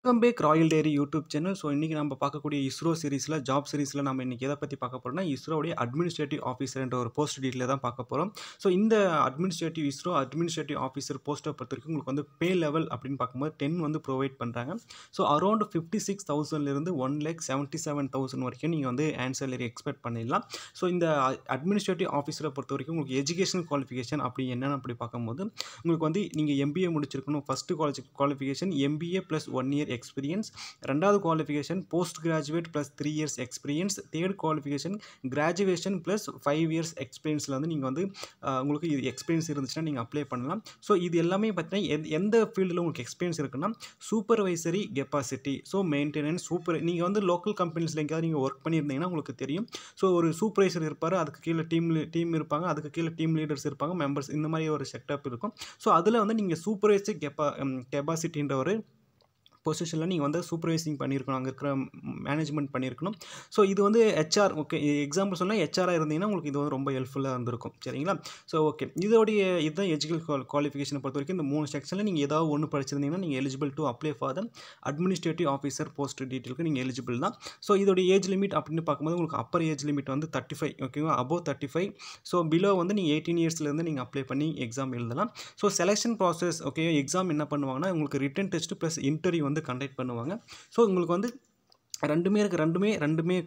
Welcome back Royal Dairy YouTube channel. So இன்றைக்கி நம்ம பார்க்கக்கூடிய இஸ்ரோ சீரிஸில் ஜாப் சீரிஸில் நம்ம இன்றைக்கி எதை பற்றி பார்க்க போகிறோம்னா இஸ்ரோடைய அட்மினிஸ்ட்ரேட்டிவ் ஆஃபீஸர் என்ற ஒரு போஸ்ட் டீட்டெயில் தான் பார்க்க போகிறோம். ஸோ இந்த இஸ்ரோ அட்மினிஸ்ட்ரேட்டிவ் ஆஃபீஸர் போஸ்ட்டை பொறுத்த வரைக்கும் உங்களுக்கு வந்து பே லெவல் அப்படின்னு பார்க்கும்போது 10 வந்து ப்ரொவைட் பண்ணுறாங்க. ஸோ அரௌண்ட் 56,000 1,77,000 வரைக்கும் நீங்கள் வந்து ஆன்சர் எக்ஸ்பெக்ட் பண்ணிடலாம். ஸோ இந்த அட்மினிஸ்ட்ரேட்டிவ் ஆஃபீஸரை பொறுத்த வரைக்கும் உங்களுக்கு எஜுகேஷன் குவாலிஃபிகேஷன் அப்படி என்னென்னு அப்படி பார்க்கும்போது உங்களுக்கு வந்து நீங்கள் எம்பிஏ முடிச்சிருக்கணும். First qualification MBA plus 1 year experience, ரெண்டாவது qualification post graduate plus 3 years experience, third qualification graduation plus 5 இயர்ஸ் எக்ஸ்பீரியன்ஸில் வந்து நீங்கள் வந்து உங்களுக்கு இது எக்ஸ்பீரியன்ஸ் இருந்துச்சுன்னா நீங்கள் அப்ளை பண்ணலாம். ஸோ இது எல்லாமே பார்த்தீங்கன்னா எந்த ஃபீல்டில் உங்களுக்கு எக்ஸ்பீரியன்ஸ் இருக்குன்னா சூப்பர்வைசரி கெப்பாசிட்டி, ஸோ மெயின்டெனன்ஸ் நீங்கள் வந்து லோக்கல் கம்பெனிஸில் எங்கேயாவது நீங்கள் ஒர்க் பண்ணியிருந்தீங்கன்னா உங்களுக்கு தெரியும். ஸோ ஒரு சூப்பர்வைசர் இருப்பார், அதுக்கு கீழே டீம் இருப்பாங்க, அதுக்கு கீழே டீம் லீடர்ஸ் இருப்பாங்க, மெம்பர்ஸ், இந்த மாதிரி ஒரு செட்டப் இருக்கும். ஸோ அதில் வந்து நீங்கள் சூப்பர்வைசரி கெப்பாசிட்டின்ற ஒரு பொசிஷனில் நீங்கள் வந்து சூப்பர்வைசிங் பண்ணியிருக்கணும், அங்கே இருக்கிற மேனேஜ்மெண்ட் பண்ணியிருக்கணும். ஸோ இது வந்து ஹெச்ஆர், ஓகே, எக்ஸாம்பிள் சொன்னால் ஹெச்ஆராக இருந்தீங்கன்னா உங்களுக்கு இது வந்து ரொம்ப ஹெல்ப்ஃபுல்லாக இருந்திருக்கும். சரிங்களா? ஸோ ஓகே, இதுதான் எஜுகேஷன் குவாலிஃபிகேஷனை பொறுத்த வரைக்கும் இந்த 3 செக்ஷனில் நீங்கள் ஏதாவது ஒன்று படிச்சிருந்தீங்கன்னா நீங்கள் eligible to apply for the administrative officer post டீட்டெயிலுக்கு நீங்கள் எலிஜிபிள் தான். ஸோ இதோட ஏஜ் லிமிட் அப்படின்னு பார்க்கும்போது உங்களுக்கு அப்பர் ஏஜ் லிமிட் வந்து 35, ஓகேவா, அபோவ் 35. ஸோ பிலோ வந்து நீங்கள் 18 இயர்ஸ்லேருந்து நீங்கள் அப்ளை பண்ணி எக்ஸாம் எழுதலாம். So selection process, okay, exam என்ன பண்ணுவாங்கன்னா உங்களுக்கு ரிட்டன் டெஸ்ட் ப்ளஸ் இன்டர்வியூ வந்து கண்டக்ட் பண்ணுவாங்க. ஸோ உங்களுக்கு வந்து ரெண்டுமே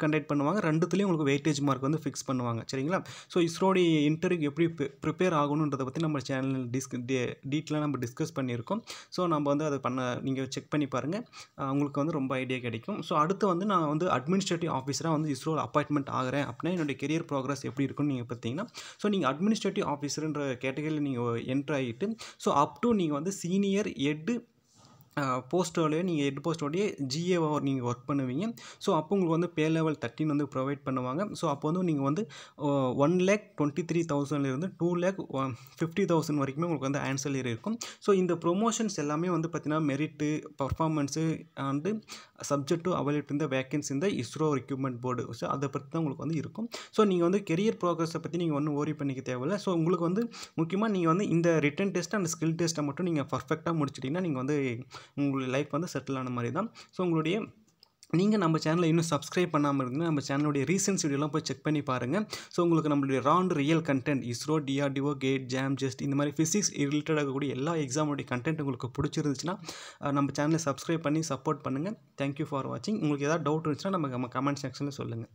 கண்டக்ட் பண்ணுவாங்க. ரெண்டுத்துலேயும் உங்களுக்கு வெயிட்டேஜ் மார்க் வந்து ஃபிக்ஸ் பண்ணுவாங்க. சரிங்களா? ஸோ இஸ்ரோடைய இன்டர்வியூ எப்படி ப்ரிப்பேர் ஆகணுன்றதை பற்றி நம்ம சேனல் டீட்டெயிலாக நம்ம டிஸ்கஸ் பண்ணியிருக்கோம். ஸோ நம்ம வந்து அதை நீங்கள் செக் பண்ணி பாருங்கள், உங்களுக்கு வந்து ரொம்ப ஐடியா கிடைக்கும். ஸோ அடுத்து வந்து நான் வந்து அட்மினிஸ்ட்ரேட்டிவ் ஆஃபீஸராக வந்து இஸ்ரோவில் அப்பாயின்மெண்ட் ஆகிறேன் அப்படின்னா என்னுடைய கெரியர் ப்ரோக்ரஸ் எப்படி இருக்குன்னு நீங்கள் பார்த்தீங்கன்னா, ஸோ நீங்கள் அட்மினிஸ்ட்ரேட்டிவ் ஆஃபீஸர்ன்ற கேட்டகரியில் நீங்கள் என்ட்ரு ஆகிட்டு ஸோ அப் டு நீங்கள் வந்து சீனியர் ஹெட் போஸ்ட்டோடய நீங்கள் ஹெட் போஸ்ட்டோடைய ஜிஏவாக நீங்கள் ஒர்க் பண்ணுவீங்க. ஸோ அப்போ உங்களுக்கு வந்து பே லெவல் 13 வந்து ப்ரொவைட் பண்ணுவாங்க. ஸோ அப்போ வந்து நீங்கள் வந்து 1,23,000 2,50,000 வரைக்குமே உங்களுக்கு வந்து ஆன்சர் இருக்கும். ஸோ இந்த ப்ரொமோஷன்ஸ் எல்லாமே வந்து பார்த்தீங்கன்னா merit, performance and subject to availability இந்த வேகன்சி இந்த இஸ்ரோ ரெக்ரூட்மெண்ட் போர்டு. ஸோ அதை பற்றி தான் உங்களுக்கு வந்து இருக்கும். ஸோ நீங்கள் வந்து கெரியர் ப்ரோக்ரஸை பற்றி நீங்கள் ஒன்றும் ஓரி பண்ணிக்க தேவையில்லை. ஸோ உங்களுக்கு வந்து முக்கியமாக நீங்கள் வந்து இந்த ரிட்டன் டெஸ்ட் அண்ட் ஸ்கில் டெஸ்ட்டை மட்டும் நீங்கள் பர்ஃபெக்டாக முடிச்சிட்டிங்கன்னா நீங்கள் வந்து உங்களுடைய லைஃப் வந்து செட்டில் ஆன மாதிரி தான். ஸோ நீங்கள் நம்ம சேனலை இன்னும் சப்ஸ்கிரைப் பண்ணாமல் இருந்தீங்கன்னா நம்ம சேனலுடைய ரீசன்ஸ் வீடியோலாம் போய் செக் பண்ணி பாருங்கள். ஸோ உங்களுக்கு நம்மளுடைய real content ISRO, DRDO, CAT, JAM, just இந்த மாதிரி ஃபிசிக்ஸ் ரிலேட்டடாக கூடிய எல்லா எக்ஸாமுடைய கண்டென்ட் உங்களுக்கு பிடிச்சிருந்துச்சுன்னா நம்ம சேனலை சப்ஸ்கிரைப் பண்ணி சப்போர்ட் பண்ணுங்கள். தேங்க்யூ ஃபார் வாட்சிங். உங்களுக்கு ஏதாவது டவுட் இருந்துச்சுன்னா நம்ம கமெண்ட் செக்ஷனில் சொல்லுங்கள்.